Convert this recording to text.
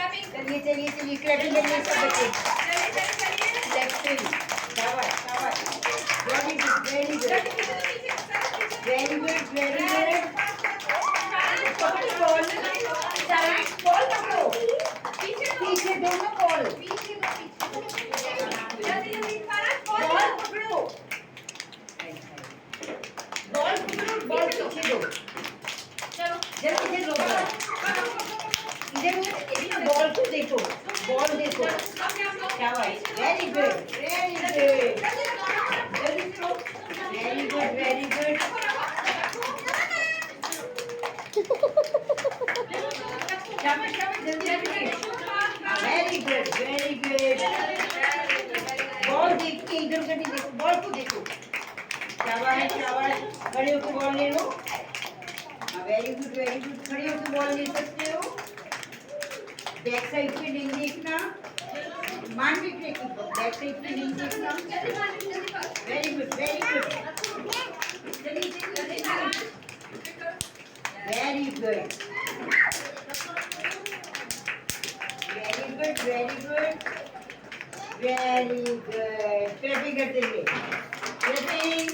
चलिए चलिए चलिए क्लैपिंग करिए सब बच्चे क्लैपिंग शाबाश शाबाश very good very good very good very good पकड़ो बॉल बॉल पकड़ो पीछे दोनों बॉल बॉल पकड़ो बॉल पकड़ो बॉल पीछे दो जल्दी से लो इधर बॉल को देखो बॉल देखो शाबाश वेरी गुड वेरी गुड जल्दी से लो वेरी गुड वेरी गुड शाबाश शाबाश जल्दी जल्दी वेरी गुड बॉल देख के इधर उधर नहीं देखो बॉल को देखो शाबाश शाबाश खड़े होकर बॉल ले लो वेरी गुड खड़े होकर बॉल ले सकते हो बैक साइड पे नहीं देखना मान भी फेंकी बैक साइड पे नहीं देखना very good very good very good clapping करते हुए क्लैपिंग